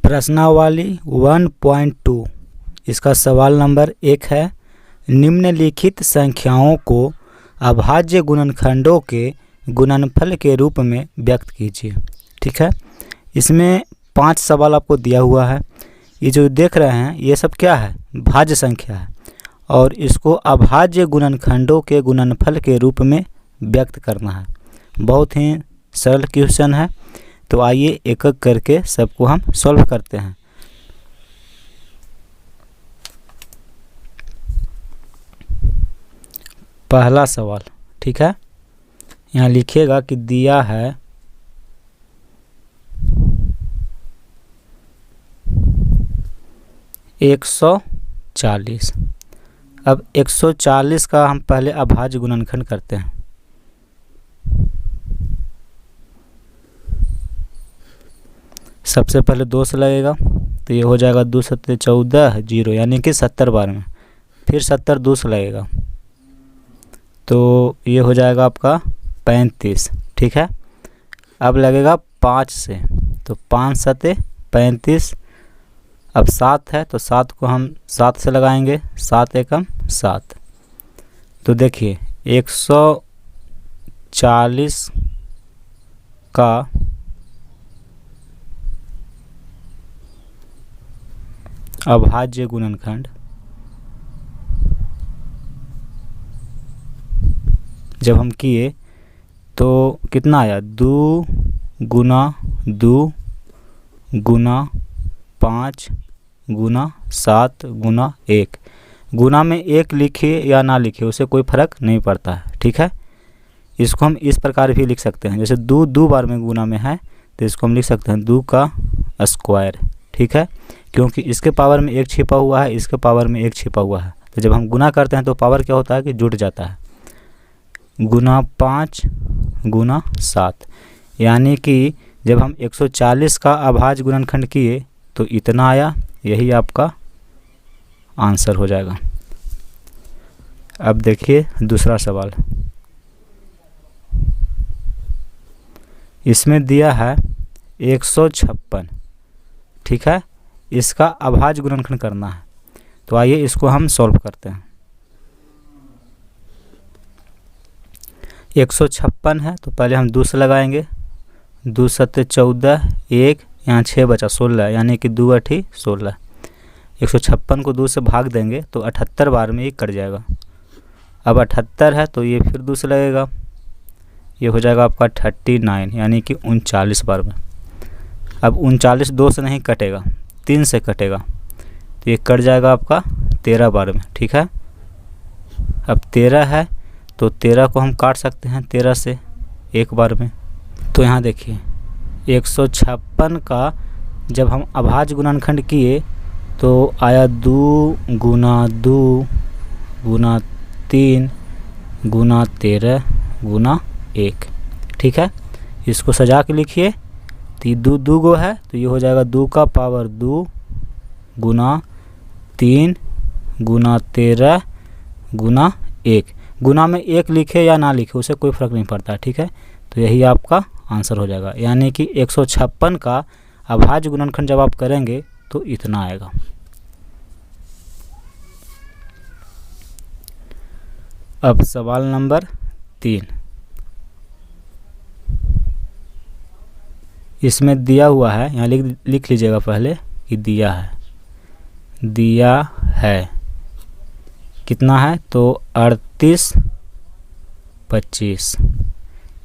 प्रश्नावली 1.2 इसका सवाल नंबर 1 है, निम्नलिखित संख्याओं को अभाज्य गुणनखंडों के गुणनफल के रूप में व्यक्त कीजिए। ठीक है, इसमें 5 सवाल आपको दिया हुआ है। ये जो देख रहे हैं ये सब क्या है, भाज्य संख्या है और इसको अभाज्य गुणनखंडों के गुणनफल के रूप में व्यक्त करना है। बहुत ही सरल क्वेश्चन है, तो आइए एक एक करके सबको हम सॉल्व करते हैं। पहला सवाल, ठीक है, यहाँ लिखिएगा कि दिया है 140। अब 140 का हम पहले अभाज्य गुणनखंड करते हैं। सबसे पहले 2 से लगेगा तो ये हो जाएगा 2 सत्ते 14 0 यानी कि 70 बार में। फिर 70 2 से लगेगा तो ये हो जाएगा आपका 35। ठीक है, अब लगेगा 5 से तो 5 सत्ते 35। अब 7 है तो 7 को हम 7 से लगाएंगे, 7 एकम 7। तो देखिए 140 का अभाज्य गुणनखंड जब हम किए तो कितना आया, 2 गुना 2 गुना 5 गुना 7 गुना 1। गुना में 1 लिखिए या ना लिखिए उससे कोई फ़र्क नहीं पड़ता है। ठीक है, इसको हम इस प्रकार भी लिख सकते हैं, जैसे 2 बार में गुना में है तो इसको हम लिख सकते हैं 2 का स्क्वायर। ठीक है, क्योंकि इसके पावर में 1 छिपा हुआ है, इसके पावर में 1 छिपा हुआ है, तो जब हम गुना करते हैं तो पावर क्या होता है कि जुड़ जाता है। गुना 5 गुना 7 यानी कि जब हम 140 का अभाज्य गुणनखंड किए तो इतना आया, यही आपका आंसर हो जाएगा। अब देखिए दूसरा सवाल, इसमें दिया है 156। ठीक है, इसका अभाज्य गुणनखंड करना है, तो आइए इसको हम सॉल्व करते हैं। 156 है तो पहले हम 2 से लगाएंगे, 2 सत्ते 14 1 यहाँ 6 बचा 16 यानी कि 2 8 16। 156 को 2 से भाग देंगे तो 78 बार में ये कट जाएगा। अब 78 है तो ये फिर 2 से लगेगा, ये हो जाएगा आपका 39 यानी कि 39 बार में। अब 39 2 से नहीं कटेगा, 3 से कटेगा तो ये कट जाएगा आपका 13 बार में। ठीक है, अब 13 है तो 13 को हम काट सकते हैं 13 से 1 बार में। तो यहाँ देखिए 156 का जब हम अभाज्य गुणनखंड किए तो आया 2 गुना 2 गुना 3 गुना 13 गुना 1। ठीक है, इसको सजा के लिखिए तो ये 2 गो है तो ये हो जाएगा 2 का पावर 2 गुना 3 गुना 13 गुना 1। गुना में 1 लिखे या ना लिखे उससे कोई फ़र्क नहीं पड़ता। ठीक है, तो यही आपका आंसर हो जाएगा, यानी कि 156 का अभाज्य गुणनखंड जब आप करेंगे तो इतना आएगा। अब सवाल नंबर 3, इसमें दिया हुआ है, यहाँ लिख लीजिएगा पहले कि दिया है कितना है तो 38 25।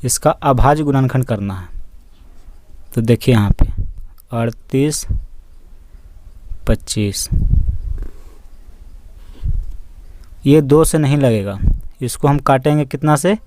इसका अभाज्य गुणनखंड करना है, तो देखिए यहाँ पे 38 25 ये 2 से नहीं लगेगा, इसको हम काटेंगे कितना से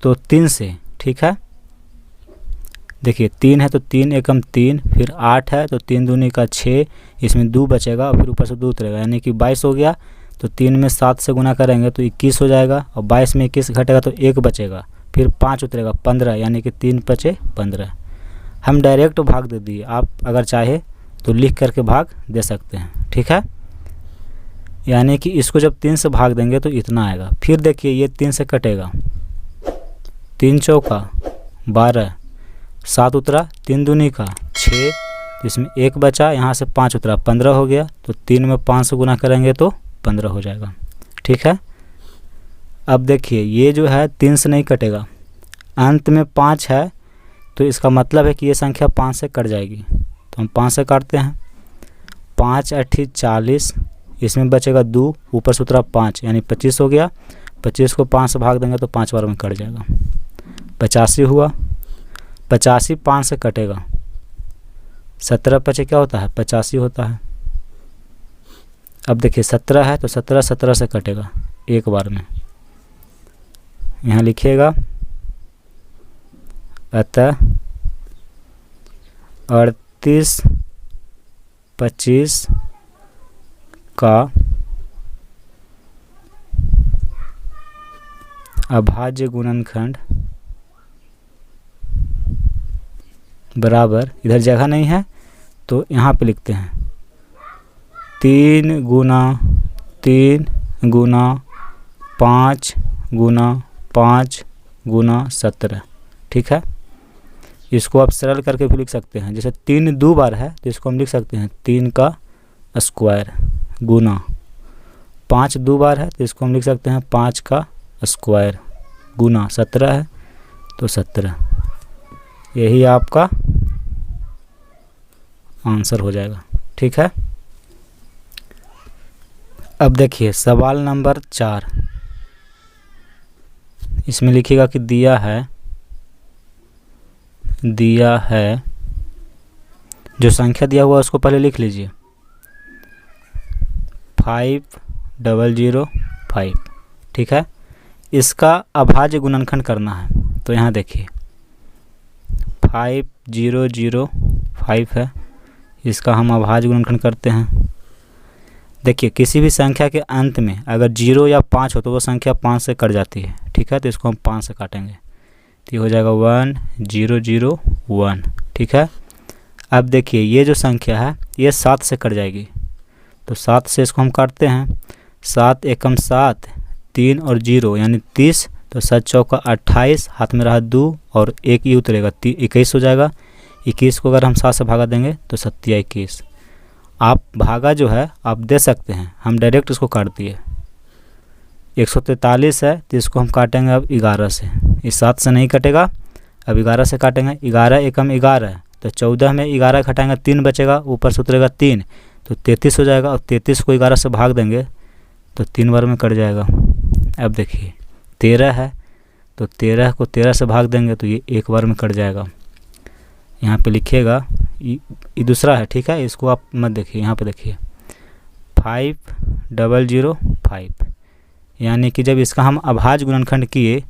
तो 3 से। ठीक है, देखिए 3 है तो 3 एकम 3, फिर 8 है तो 3 दूनी का 6, इसमें 2 बचेगा और फिर ऊपर से 2 उतरेगा यानी कि 22 हो गया। तो 3 में 7 से गुना करेंगे तो 21 हो जाएगा और 22 में 21 घटेगा तो 1 बचेगा, फिर 5 उतरेगा 15 यानी कि 3 बचे 15। हम डायरेक्ट भाग दे दिए, आप अगर चाहे तो लिख करके भाग दे सकते हैं। ठीक है, यानी कि इसको जब 3 से भाग देंगे तो इतना आएगा। फिर देखिए ये 3 से कटेगा, 3 चौका 12, 7 उतरा, 3 दूनी का 6, इसमें 1 बचा, यहाँ से 5 उतरा, 15 हो गया। तो 3 में 5 से गुना करेंगे तो 15 हो जाएगा। ठीक है। अब देखिए ये जो है 3 से नहीं कटेगा, अंत में 5 है, तो इसका मतलब है कि ये संख्या 5 से कट जाएगी। तो हम 5 से काटते हैं। 5 8 40, इसमें बचेगा 2, ऊपर से उतरा 5, यानी 25 हो गया। 25 को 5 से भाग देंगे तो 5 बार में कट जाएगा। 85 हुआ। 85 5 से कटेगा, 17 पचे क्या होता है, 85 होता है। अब देखिए 17 है तो 17 17 से कटेगा एक बार में, यहाँ लिखिएगा। अतः 38 25 का अभाज्य गुणनखंड बराबर, इधर जगह नहीं है तो यहाँ पे लिखते हैं 3 गुना 3 गुना 5 गुना 5 गुना 17। ठीक है। इसको आप सरल करके भी लिख सकते हैं, जैसे 3 2 बार है तो इसको हम लिख सकते हैं 3 का स्क्वायर गुना 5 2 बार है तो इसको हम लिख सकते हैं 5 का स्क्वायर गुना 17 है तो 17। यही आपका आंसर हो जाएगा। ठीक है। अब देखिए सवाल नंबर 4, इसमें लिखिएगा कि दिया है जो संख्या दिया हुआ उसको पहले लिख लीजिए 5005। ठीक है। इसका अभाज्य गुणनखंड करना है, तो यहाँ देखिए 5005 है, इसका हम अभाज्य गुणनखंड करते हैं। देखिए किसी भी संख्या के अंत में अगर 0 या 5 हो तो वो संख्या 5 से कट जाती है। ठीक है। तो इसको हम 5 से काटेंगे तो ये हो जाएगा 1001। ठीक है। अब देखिए ये जो संख्या है ये 7 से कट जाएगी, तो 7 से इसको हम काटते हैं। 7 एकम 7, 3 और 0 यानी 30, तो 7 चौका 28, हाथ में रहा 2 और 1 ही उतरेगा, 21 हो जाएगा। 21 को अगर हम 7 से भागा देंगे तो 7 21। आप भागा जो है आप दे सकते हैं, हम डायरेक्ट इसको काट दिए। 143 है तो इसको हम काटेंगे अब 11 से, इस 7 से नहीं कटेगा, अब 11 से काटेंगे। 11 एकम 11 है तो 14 में 11 घटाएंगे 3 बचेगा, ऊपर से उतरेगा 3 तो 33 हो जाएगा। और 33 को 11 से भाग देंगे तो 3 बार में कट जाएगा। अब देखिए 13 है तो 13 को 13 से भाग देंगे तो ये एक बार में कट जाएगा। यहाँ पे लिखिएगा, ये दूसरा है। ठीक है। इसको आप मत देखिए, यहाँ पे देखिए 5005, यानी कि जब इसका हम अभाज्य गुणनखंड किए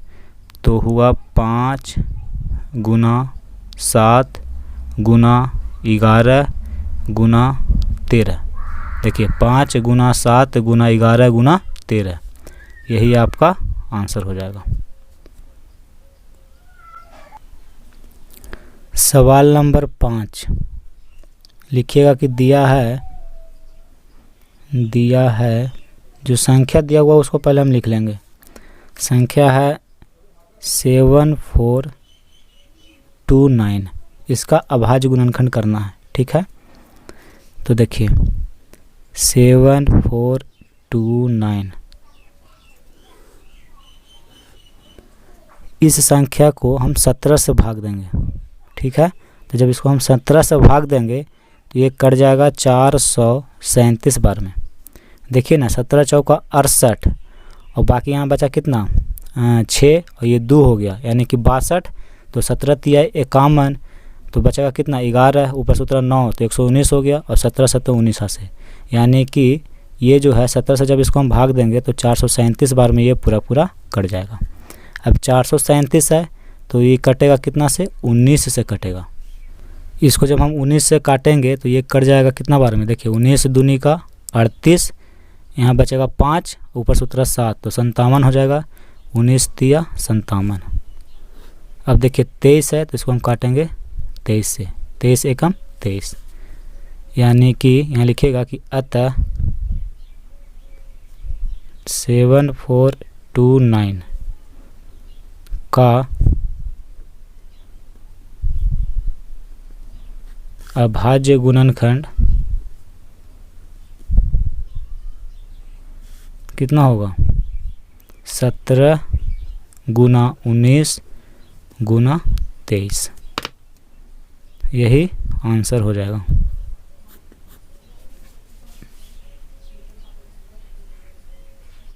तो हुआ 5 गुना 7 गुना 11 गुना 13। देखिए 5 गुना 7 गुना 11 गुना 13, यही आपका आंसर हो जाएगा। सवाल नंबर 5 लिखिएगा कि दिया है जो संख्या दिया हुआ उसको पहले हम लिख लेंगे। संख्या है 7429, इसका अभाज्य गुणनखंड करना है। ठीक है। तो देखिए 7429, इस संख्या को हम 17 से भाग देंगे। ठीक है। तो जब इसको हम 17 से भाग देंगे तो ये कट जाएगा 437 बार में। देखिए ना 17 चौका 68 और बाकी यहाँ बचा कितना 6 और ये 2 हो गया यानी कि 62। तो 17 तिया 51 तो बचेगा कितना 11, ऊपर से उतरा 9 तो 119 हो गया और 17 7 19 से, यानी कि ये जो है 17 से जब इसको हम भाग देंगे तो 437 बार में ये पूरा कट जाएगा। अब 437 है तो ये कटेगा कितना से 19 से कटेगा। इसको जब हम 19 से काटेंगे तो ये कट जाएगा कितना बार में, देखिए 19 दूनी का 38, यहाँ बचेगा 5, ऊपर से उतरा 7 तो 57 हो जाएगा। 19 तिया 57। अब देखिए 23 है तो इसको हम काटेंगे 23 से, 23 एकम 23, यानी कि यहाँ लिखिएगा कि अतः 7429 का अभाज्य गुणनखंड कितना होगा 17 गुना 19 गुना 23, यही आंसर हो जाएगा।